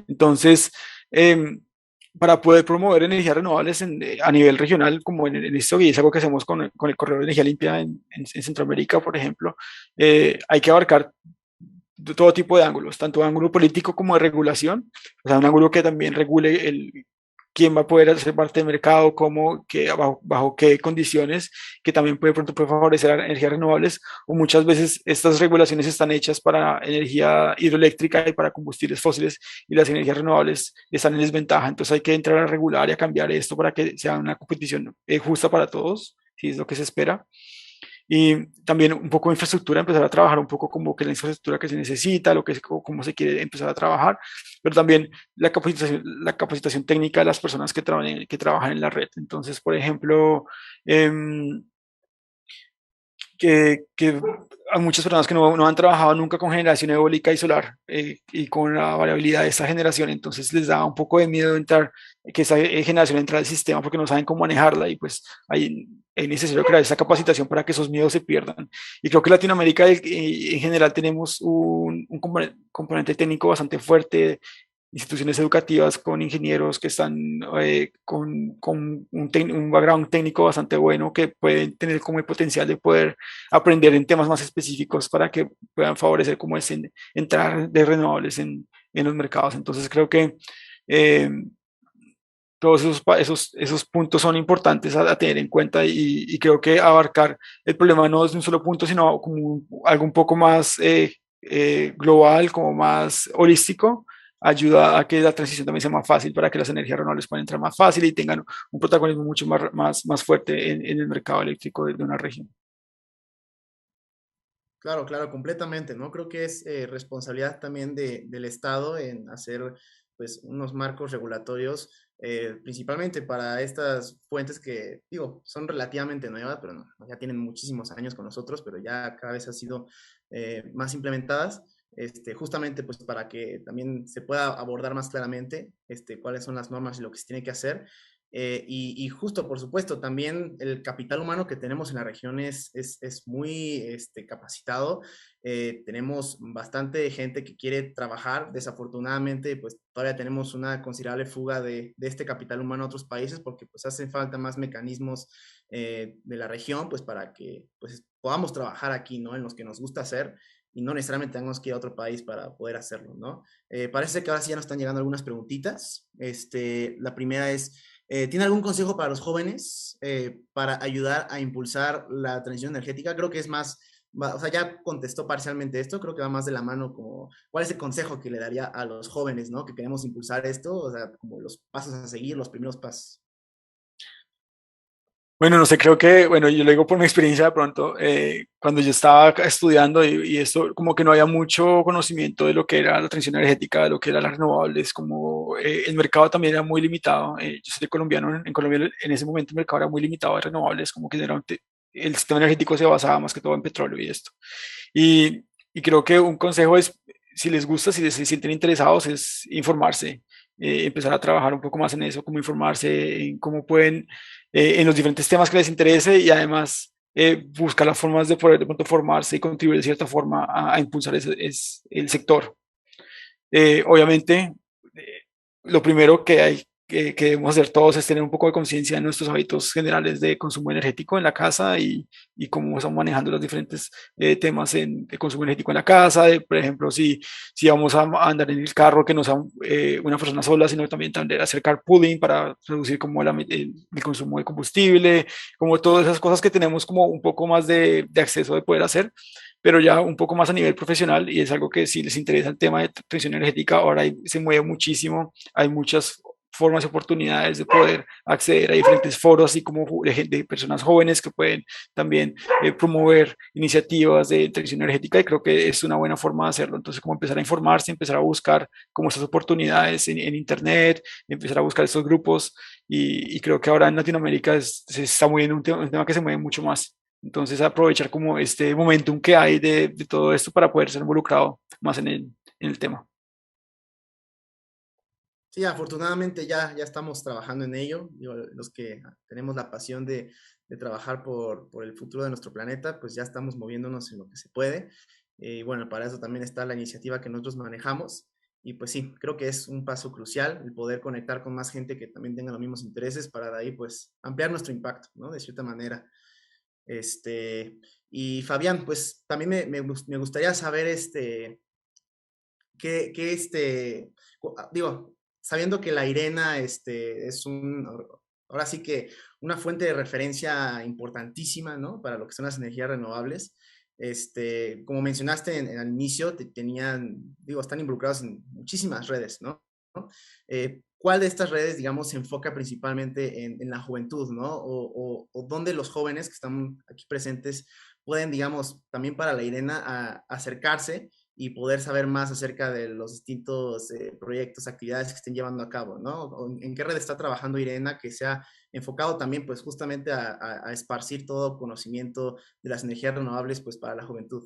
Speaker 3: Entonces, em, para poder promover energías renovables a nivel regional, como en esto, y es algo que hacemos con el Corredor de Energía Limpia en Centroamérica, por ejemplo, hay que abarcar de todo tipo de ángulos, tanto ángulo político como de regulación, o sea, un ángulo que también regule quién va a poder hacer parte del mercado, cómo, bajo qué condiciones, que también puede favorecer a energías renovables, o muchas veces estas regulaciones están hechas para energía hidroeléctrica y para combustibles fósiles, y las energías renovables están en desventaja, entonces hay que entrar a regular y a cambiar esto para que sea una competición justa para todos, si es lo que se espera. Y también un poco de infraestructura, empezar a trabajar un poco como que la infraestructura que se necesita, cómo se quiere empezar a trabajar, pero también la capacitación técnica de las personas que trabajan en la red. Entonces, por ejemplo, eh, que hay muchas personas que no han trabajado nunca con generación eólica y solar y con la variabilidad de esta generación, entonces les da un poco de miedo entrar, que esa generación entre al sistema porque no saben cómo manejarla y pues es necesario crear esa capacitación para que esos miedos se pierdan. Y creo que Latinoamérica en general tenemos un componente técnico bastante fuerte, instituciones educativas con ingenieros que están con un background técnico bastante bueno, que pueden tener como el potencial de poder aprender en temas más específicos para que puedan favorecer como es entrar de renovables en los mercados. Entonces creo que eh, todos esos puntos son importantes a tener en cuenta y creo que abarcar el problema no es de un solo punto, sino como algo un poco más global, como más holístico, ayuda a que la transición también sea más fácil para que las energías renovables puedan entrar más fácil y tengan un protagonismo mucho más fuerte en el mercado eléctrico de una región.
Speaker 2: Claro, claro, completamente, ¿no? Creo que es responsabilidad también del Estado en hacer, pues, unos marcos regulatorios, principalmente para estas fuentes que, digo, son relativamente nuevas, pero no, ya tienen muchísimos años con nosotros, pero ya cada vez han sido más implementadas, justamente, pues, para que también se pueda abordar más claramente, cuáles son las normas y lo que se tiene que hacer. Y justo, por supuesto, también el capital humano que tenemos en la región es muy capacitado. Tenemos bastante gente que quiere trabajar. Desafortunadamente, pues todavía tenemos una considerable fuga de este capital humano a otros países porque pues hacen falta más mecanismos de la región pues para que pues podamos trabajar aquí, ¿no? En los que nos gusta hacer y no necesariamente tenemos que ir a otro país para poder hacerlo, ¿no? Parece que ahora sí ya nos están llegando algunas preguntitas. La primera es... ¿Tiene algún consejo para los jóvenes para ayudar a impulsar la transición energética? Creo que es más, o sea, ya contestó parcialmente esto, creo que va más de la mano como, ¿cuál es el consejo que le daría a los jóvenes, ¿no? Que queremos impulsar esto, o sea, como los pasos a seguir, los primeros pasos.
Speaker 3: Bueno, no sé, creo que, bueno, yo lo digo por mi experiencia de pronto, cuando yo estaba estudiando y esto, como que no había mucho conocimiento de lo que era la transición energética, de lo que eran las renovables, como el mercado también era muy limitado. Yo soy colombiano, en Colombia en ese momento el mercado era muy limitado de renovables, como que generalmente el sistema energético se basaba más que todo en petróleo y esto. Y creo que un consejo es, si les gusta, si se sienten interesados, es informarse, empezar a trabajar un poco más en eso, como informarse en cómo pueden, en los diferentes temas que les interese y además buscar las formas de poder de pronto formarse y contribuir de cierta forma a impulsar el sector. Obviamente, lo primero que debemos hacer todos es tener un poco de conciencia de nuestros hábitos generales de consumo energético en la casa y cómo estamos manejando los diferentes temas de consumo energético en la casa. Por ejemplo, si vamos a andar en el carro, que no sea una persona sola, sino también hacer carpooling para reducir como el consumo de combustible, como todas esas cosas que tenemos como un poco más de acceso de poder hacer, pero ya un poco más a nivel profesional y es algo que si les interesa el tema de transición energética, ahora se mueve muchísimo, hay muchas formas y oportunidades de poder acceder a diferentes foros, así como de personas jóvenes que pueden también promover iniciativas de transición energética y creo que es una buena forma de hacerlo. Entonces, como empezar a informarse, empezar a buscar como estas oportunidades en Internet, empezar a buscar estos grupos y creo que ahora en Latinoamérica se está moviendo un tema que se mueve mucho más. Entonces, aprovechar como este momentum que hay de todo esto para poder ser involucrado más en el tema.
Speaker 2: Sí, afortunadamente ya estamos trabajando en ello. Digo, los que tenemos la pasión de trabajar por el futuro de nuestro planeta, pues ya estamos moviéndonos en lo que se puede. Y bueno, para eso también está la iniciativa que nosotros manejamos. Y pues sí, creo que es un paso crucial el poder conectar con más gente que también tenga los mismos intereses para de ahí pues ampliar nuestro impacto, ¿no? De cierta manera. Y Fabián, pues también me gustaría saber digo, sabiendo que la Irena es ahora sí que una fuente de referencia importantísima, ¿no? Para lo que son las energías renovables. Como mencionaste al inicio, están involucrados en muchísimas redes, ¿no? ¿Cuál de estas redes, digamos, se enfoca principalmente en la juventud, ¿no? O dónde los jóvenes que están aquí presentes pueden, digamos, también para la Irena acercarse y poder saber más acerca de los distintos proyectos, actividades que estén llevando a cabo, ¿no? ¿En qué red está trabajando Irena que sea enfocado también, pues, justamente a esparcir todo conocimiento de las energías renovables, pues, para la juventud?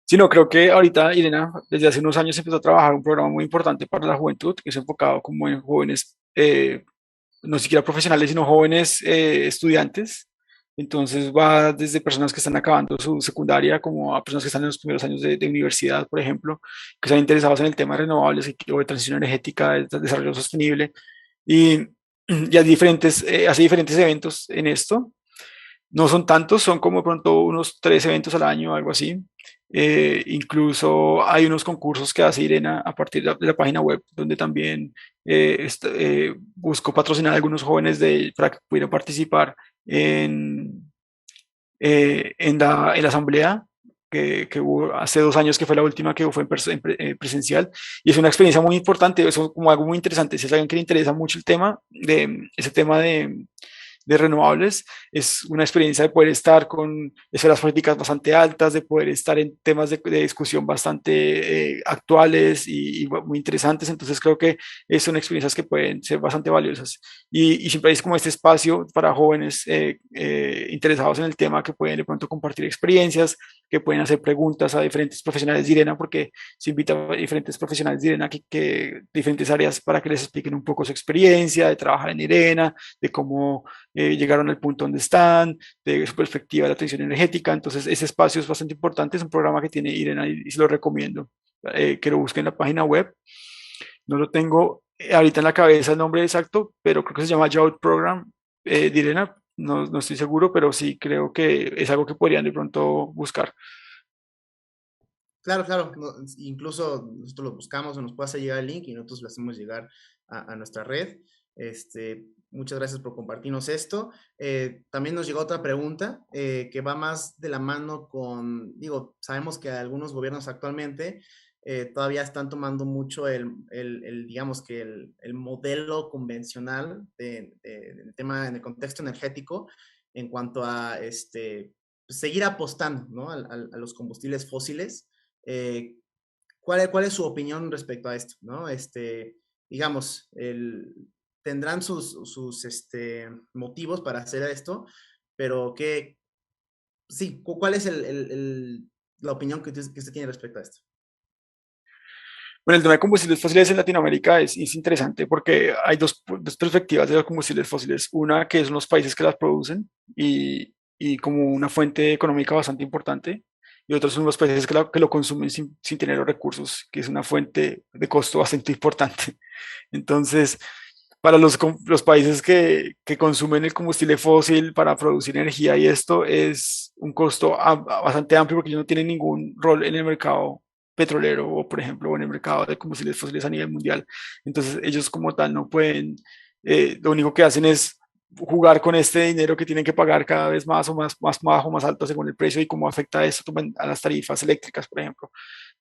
Speaker 3: Sí, no, creo que ahorita Irena desde hace unos años empezó a trabajar un programa muy importante para la juventud, que es enfocado como en jóvenes, no siquiera profesionales, sino jóvenes estudiantes. Entonces va desde personas que están acabando su secundaria como a personas que están en los primeros años de universidad, por ejemplo, que están interesados en el tema de renovables o de transición energética, de desarrollo sostenible. Y, y hace diferentes eventos en esto. No son tantos, son como de pronto unos 3 eventos al año, algo así. Incluso hay unos concursos que hace Irena a partir de la página web, donde también busco patrocinar a algunos jóvenes para que pudieran participar en, en la asamblea que hubo hace 2 años, que fue la última que fue presencial. Y es una experiencia muy importante, eso como algo muy interesante. Si es alguien que le interesa mucho el tema, ese tema de renovables, es una experiencia de poder estar con esferas políticas bastante altas, de poder estar en temas de discusión bastante actuales y muy interesantes. Entonces creo que son experiencias que pueden ser bastante valiosas. Y siempre hay como este espacio para jóvenes interesados en el tema que pueden de pronto compartir experiencias, que pueden hacer preguntas a diferentes profesionales de Irena, porque se invita a diferentes profesionales de Irena de diferentes áreas para que les expliquen un poco su experiencia de trabajar en Irena, de cómo llegaron al punto donde están, de su perspectiva de la transición energética. Entonces, ese espacio es bastante importante, es un programa que tiene Irena y se lo recomiendo, que lo busquen en la página web. No lo tengo ahorita en la cabeza el nombre exacto, pero creo que se llama Youth Program de Irena, no estoy seguro, pero sí creo que es algo que podrían de pronto buscar.
Speaker 2: Claro, claro. Incluso nosotros lo buscamos o nos puede hacer llegar el link y nosotros lo hacemos llegar a nuestra red. Muchas gracias por compartirnos esto. También nos llegó otra pregunta que va más de la mano digo, sabemos que algunos gobiernos actualmente todavía están tomando mucho digamos que el modelo convencional del tema en el contexto energético en cuanto a seguir apostando, ¿no? A los combustibles fósiles. Eh, ¿Cuál es su opinión respecto a esto? ¿No? Digamos, tendrán sus motivos para hacer esto, pero sí, ¿cuál es la opinión que usted tiene respecto a esto?
Speaker 3: Bueno, el tema de combustibles fósiles en Latinoamérica es interesante porque hay dos perspectivas de los combustibles fósiles. Una que son los países que las producen y como una fuente económica bastante importante, y otros son los países que lo consumen sin tener los recursos, que es una fuente de costo bastante importante. Entonces, para los países que consumen el combustible fósil para producir energía y esto es un costo bastante amplio porque ellos no tienen ningún rol en el mercado petrolero o, por ejemplo, en el mercado de combustibles fósiles a nivel mundial. Entonces, ellos como tal no pueden, lo único que hacen es jugar con este dinero que tienen que pagar cada vez más o más bajo, más alto según el precio y cómo afecta eso a las tarifas eléctricas, por ejemplo.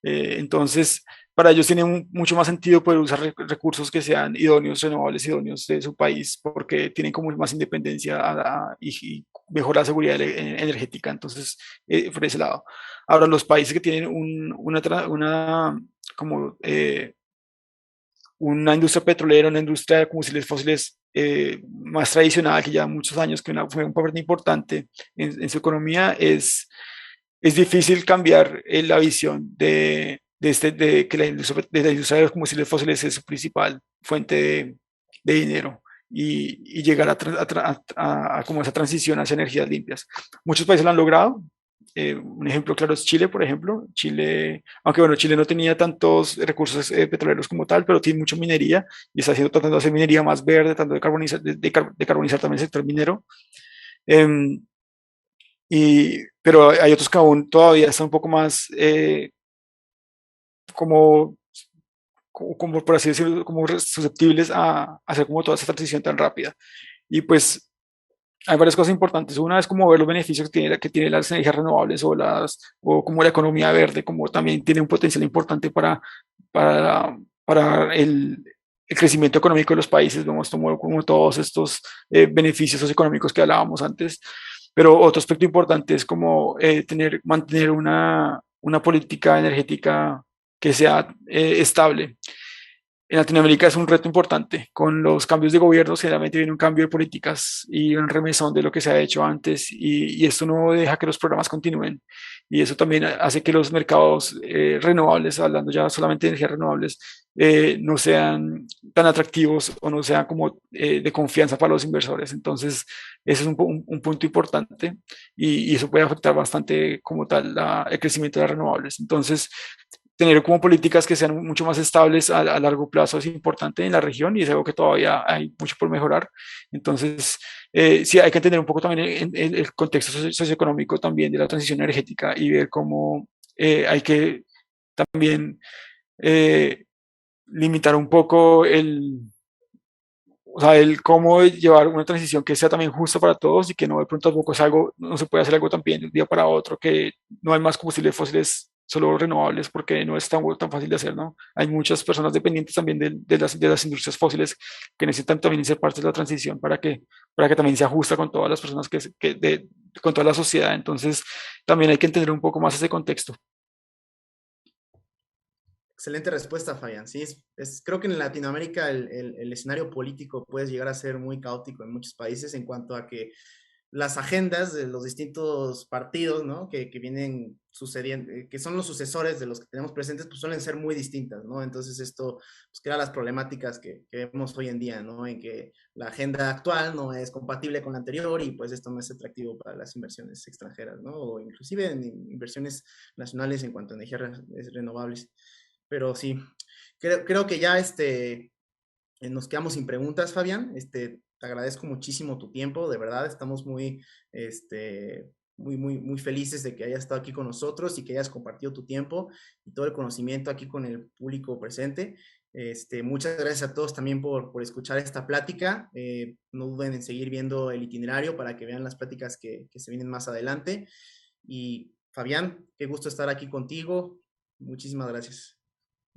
Speaker 3: Entonces, para ellos tiene mucho más sentido poder usar recursos que sean idóneos, renovables, idóneos de su país, porque tienen como más independencia y mejora la seguridad energética. Entonces, por ese lado. Ahora, los países que tienen como una industria petrolera, una industria de combustibles fósiles más tradicional, que lleva muchos años, que fue un papel importante en su economía, es difícil cambiar la visión de que la industria de los combustibles fósiles es su principal fuente de dinero y llegar a como esa transición hacia energías limpias. Muchos países lo han logrado. Un ejemplo claro es Chile, por ejemplo. Chile, aunque bueno, Chile no tenía tantos recursos petroleros como tal, pero tiene mucha minería y está tratando de hacer minería más verde, tratando de carbonizar también el sector minero. Em, pero hay otros que aún todavía están un poco más como, como, por así decirlo, como susceptibles a hacer como toda esa transición tan rápida. Y pues hay varias cosas importantes. Una es como ver los beneficios que tiene las energías renovables o como la economía verde, como también tiene un potencial importante para el crecimiento económico de los países. Vemos como todos estos beneficios socioeconómicos que hablábamos antes. Pero otro aspecto importante es como mantener una política energética que sea estable. En Latinoamérica es un reto importante. Con los cambios de gobierno, generalmente viene un cambio de políticas y un remesón de lo que se ha hecho antes y esto no deja que los programas continúen. Y eso también hace que los mercados renovables, hablando ya solamente de energías renovables, no sean tan atractivos o no sean como de confianza para los inversores. Entonces, ese es un punto importante y eso puede afectar bastante como tal el crecimiento de las renovables. Entonces, tener como políticas que sean mucho más estables a largo plazo es importante en la región y es algo que todavía hay mucho por mejorar. Entonces, sí, hay que entender un poco también el contexto socioeconómico también de la transición energética y ver cómo hay que también eh, limitar un poco o sea, el cómo llevar una transición que sea también justa para todos y que no de pronto tampoco es algo, no se puede hacer algo también de un día para otro, que no hay más combustibles fósiles solo renovables porque no es tan fácil de hacer, ¿no? Hay muchas personas dependientes también de las industrias fósiles que necesitan también ser parte de la transición para que también sea justa con todas las personas con toda la sociedad. Entonces, también hay que entender un poco más ese contexto.
Speaker 2: Excelente respuesta, Fabián. Sí, creo que en Latinoamérica el escenario político puede llegar a ser muy caótico en muchos países en cuanto a que las agendas de los distintos partidos, ¿no? Que vienen sucediendo, que son los sucesores de los que tenemos presentes, pues suelen ser muy distintas, ¿no? Entonces esto pues, crea las problemáticas que vemos hoy en día, ¿no? En que la agenda actual no es compatible con la anterior y pues esto no es atractivo para las inversiones extranjeras, ¿no? O inclusive en inversiones nacionales en cuanto a energías renovables. Pero sí, creo que ya nos quedamos sin preguntas, Fabián. Te agradezco muchísimo tu tiempo, de verdad, estamos muy felices de que hayas estado aquí con nosotros y que hayas compartido tu tiempo y todo el conocimiento aquí con el público presente. Muchas gracias a todos también por escuchar esta plática. No duden en seguir viendo el itinerario para que vean las pláticas que se vienen más adelante. Y Fabián, qué gusto estar aquí contigo. Muchísimas gracias.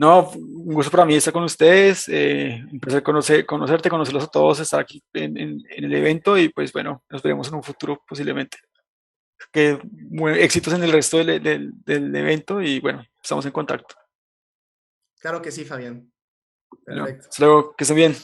Speaker 3: No, un gusto para mí estar con ustedes, un placer conocerte, conocerlos a todos, estar aquí en el evento y pues bueno, nos veremos en un futuro posiblemente. Que éxitos en el resto del evento y bueno, estamos en contacto.
Speaker 2: Claro que sí, Fabián.
Speaker 3: Bueno,
Speaker 2: Perfecto.
Speaker 3: hasta luego, que estén bien.